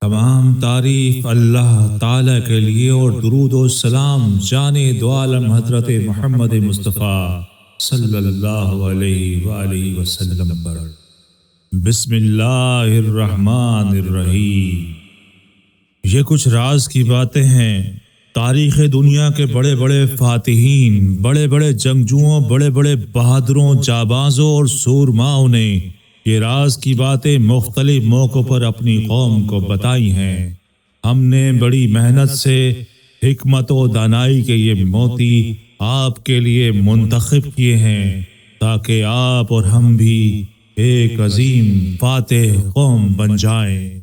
تمام تعریف اللہ تعالیٰ کے لیے اور درود و سلام جان دو عالم حضرت محمد مصطفیٰ صلی اللہ علیہ وآلہ وسلم پر۔ بسم اللہ الرحمن الرحیم۔ یہ کچھ راز کی باتیں ہیں۔ تاریخ دنیا کے بڑے بڑے فاتحین، بڑے بڑے جنگجوؤں، بڑے بڑے بہادروں، جابازوں اور سورماؤں نے یہ راز کی باتیں مختلف موقعوں پر اپنی قوم کو بتائی ہیں۔ ہم نے بڑی محنت سے حکمت و دانائی کے یہ موتی آپ کے لیے منتخب کیے ہیں تاکہ آپ اور ہم بھی ایک عظیم فاتح قوم بن جائیں۔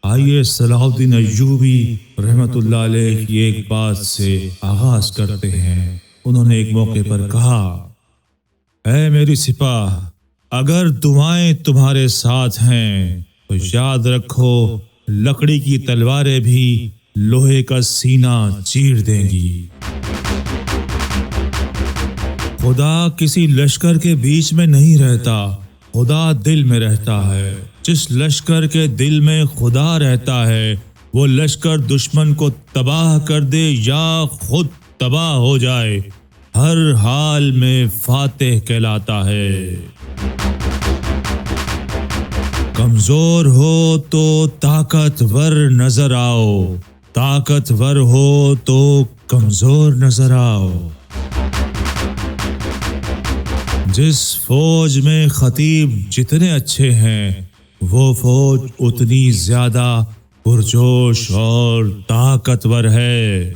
آئیے صلاح الدین ایوبی رحمۃ اللہ علیہ کی ایک بات سے آغاز کرتے ہیں۔ انہوں نے ایک موقع پر کہا، اے میری سپاہ، اگر دعائیں تمہارے ساتھ ہیں تو یاد رکھو لکڑی کی تلواریں بھی لوہے کا سینہ چیر دیں گی۔ خدا کسی لشکر کے بیچ میں نہیں رہتا، خدا دل میں رہتا ہے۔ جس لشکر کے دل میں خدا رہتا ہے وہ لشکر دشمن کو تباہ کر دے یا خود تباہ ہو جائے، ہر حال میں فاتح کہلاتا ہے۔ کمزور ہو تو طاقتور نظر آؤ، طاقتور ہو تو کمزور نظر آؤ۔ جس فوج میں خطیب جتنے اچھے ہیں وہ فوج اتنی زیادہ پرجوش اور طاقتور ہے۔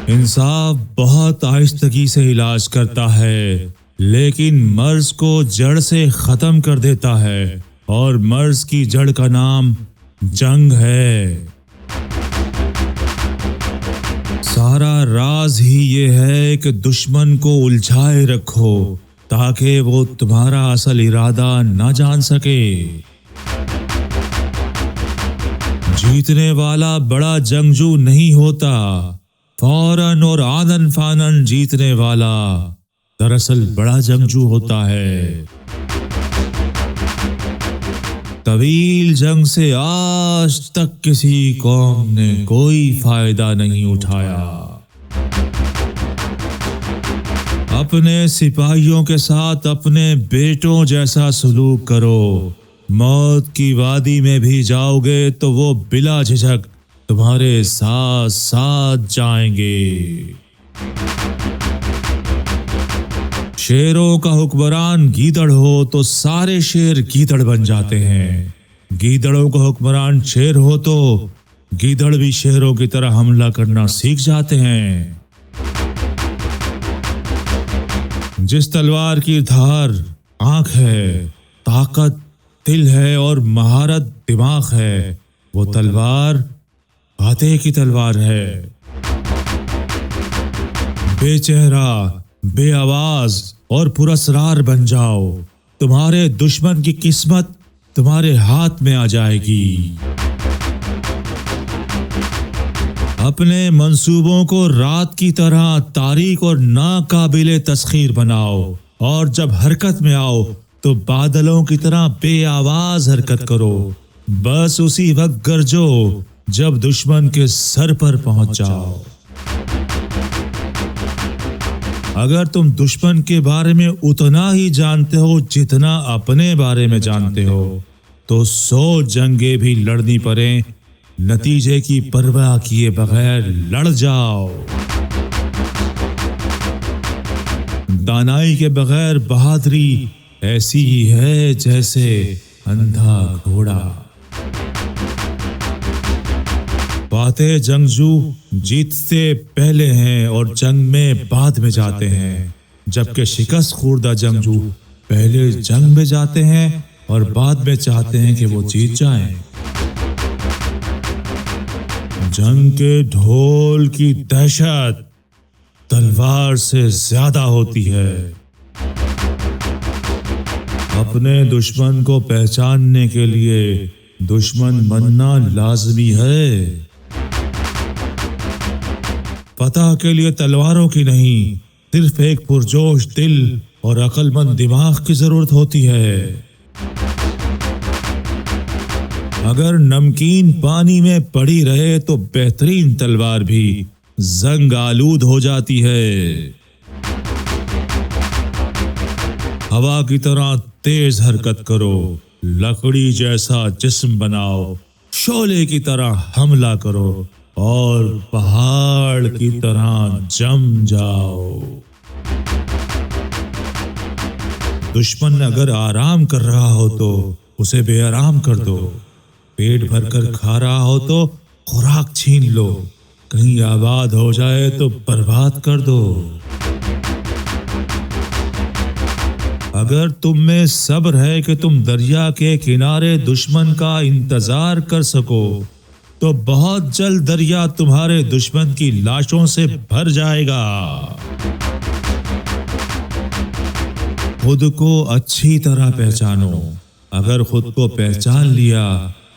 انصاف بہت آہستگی سے علاج کرتا ہے لیکن مرض کو جڑ سے ختم کر دیتا ہے، اور مرض کی جڑ کا نام جنگ ہے۔ سارا راز ہی یہ ہے کہ دشمن کو الجھائے رکھو تاکہ وہ تمہارا اصل ارادہ نہ جان سکے۔ جیتنے والا بڑا جنگجو نہیں ہوتا، فوراً اور آنن فانن جیتنے والا دراصل بڑا جنگجو ہوتا ہے۔ طویل جنگ سے آج تک کسی قوم نے کوئی فائدہ نہیں اٹھایا۔ اپنے سپاہیوں کے ساتھ اپنے بیٹوں جیسا سلوک کرو، موت کی وادی میں بھی جاؤ گے تو وہ بلا جھجک تمہارے ساتھ ساتھ جائیں گے۔ شیروں کا حکمران گیدڑ ہو تو سارے شیر گیدڑ بن جاتے ہیں، گیدڑوں کا حکمران شیر ہو تو گیدڑ بھی شیروں کی طرح حملہ کرنا سیکھ جاتے ہیں۔ جس تلوار کی دھار آنکھ ہے، طاقت دل ہے اور مہارت دماغ ہے، وہ تلوار فاتح کی تلوار ہے۔ بے چہرہ، بے آواز اور پراسرار بن جاؤ، تمہارے دشمن کی قسمت تمہارے ہاتھ میں آ جائے گی۔ اپنے منصوبوں کو رات کی طرح تاریک اور ناقابل تسخیر بناؤ، اور جب حرکت میں آؤ تو بادلوں کی طرح بے آواز حرکت کرو، بس اسی وقت گرجو جب دشمن کے سر پر پہنچ جاؤ۔ اگر تم دشمن کے بارے میں اتنا ہی جانتے ہو جتنا اپنے بارے میں جانتے ہو تو 100 جنگیں بھی لڑنی پڑیں، نتیجے کی پرواہ کیے بغیر لڑ جاؤ۔ دانائی کے بغیر بہادری ایسی ہی ہے جیسے اندھا گھوڑا۔ فاتح جنگجو جیتتے پہلے ہیں اور جنگ میں بعد میں جاتے ہیں، جبکہ شکست خوردہ جنگجو پہلے جنگ میں جاتے ہیں اور بعد میں چاہتے ہیں کہ وہ جیت جائیں۔ جنگ کے ڈھول کی دہشت تلوار سے زیادہ ہوتی ہے۔ اپنے دشمن کو پہچاننے کے لیے دشمن بننا لازمی ہے۔ فتح کے لیے تلواروں کی نہیں، صرف ایک پرجوش دل اور عقل مند دماغ کی ضرورت ہوتی ہے۔ اگر نمکین پانی میں پڑی رہے تو بہترین تلوار بھی زنگ آلود ہو جاتی ہے۔ ہوا کی طرح تیز حرکت کرو، لکڑی جیسا جسم بناؤ، شعلے کی طرح حملہ کرو اور پہاڑ کی طرح جم جاؤ۔ دشمن اگر آرام کر رہا ہو تو اسے بے آرام کر دو، پیٹ بھر کر کھا رہا ہو تو خوراک چھین لو، کہیں آباد ہو جائے تو برباد کر دو۔ اگر تم میں صبر ہے کہ تم دریا کے کنارے دشمن کا انتظار کر سکو تو بہت جلد دریا تمہارے دشمن کی لاشوں سے بھر جائے گا۔ خود کو اچھی طرح پہچانو، اگر خود کو پہچان لیا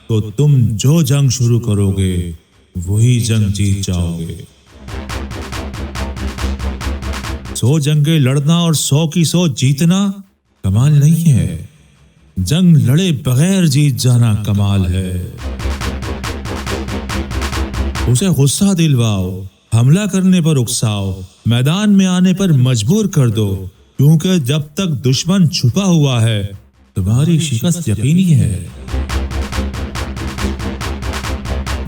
تو تم جو جنگ شروع کرو گے وہی جنگ جیت جاؤ گے۔ 100 جنگیں لڑنا اور 100 کی 100 جیتنا کمال نہیں ہے، جنگ لڑے بغیر جیت جانا کمال ہے۔ اسے غصہ دلواؤ، حملہ کرنے پر اکساؤ، میدان میں آنے پر مجبور کر دو، کیونکہ جب تک دشمن چھپا ہوا ہے تمہاری شکست یقینی ہے۔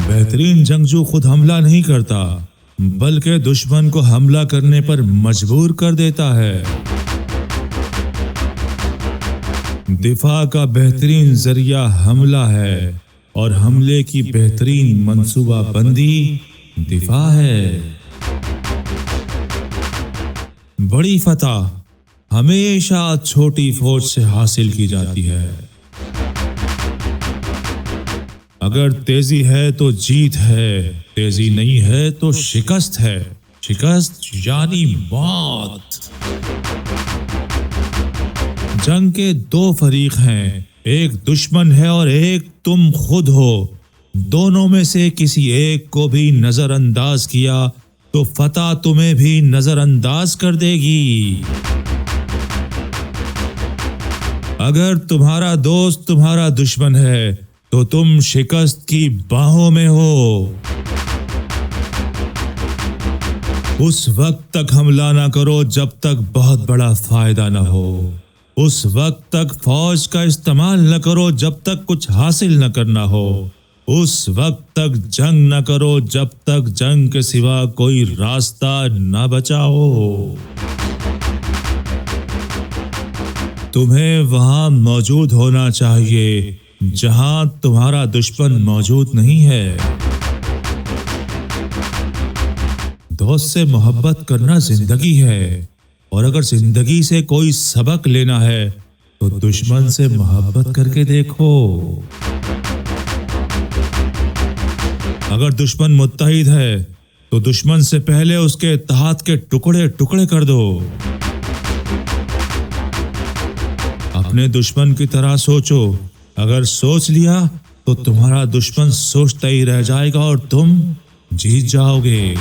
بہترین جنگجو خود حملہ نہیں کرتا بلکہ دشمن کو حملہ کرنے پر مجبور کر دیتا ہے۔ دفاع کا بہترین ذریعہ حملہ ہے اور حملے کی بہترین منصوبہ بندی دفاع ہے۔ بڑی فتح ہمیشہ چھوٹی فوج سے حاصل کی جاتی ہے۔ اگر تیزی ہے تو جیت ہے، تیزی نہیں ہے تو شکست ہے، شکست یعنی موت۔ جنگ کے 2 فریق ہیں، ایک دشمن ہے اور ایک تم خود ہو۔ دونوں میں سے کسی ایک کو بھی نظر انداز کیا تو فتح تمہیں بھی نظر انداز کر دے گی۔ اگر تمہارا دوست تمہارا دشمن ہے تو تم شکست کی باہوں میں ہو۔ اس وقت تک حملہ نہ کرو جب تک بہت بڑا فائدہ نہ ہو، اس وقت تک فوج کا استعمال نہ کرو جب تک کچھ حاصل نہ کرنا ہو، اس وقت تک جنگ نہ کرو جب تک جنگ کے سوا کوئی راستہ نہ بچا ہو۔ تمہیں وہاں موجود ہونا چاہیے جہاں تمہارا دشمن موجود نہیں ہے۔ دوست سے محبت کرنا زندگی ہے، اور اگر زندگی سے کوئی سبق لینا ہے تو دشمن سے محبت کر کے دیکھو۔ اگر دشمن متحد ہے تو دشمن سے پہلے اس کے اتحاد کے ٹکڑے ٹکڑے کر دو۔ اپنے دشمن کی طرح سوچو، اگر سوچ لیا تو تمہارا دشمن سوچتا ہی رہ جائے گا اور تم جیت جاؤ گے۔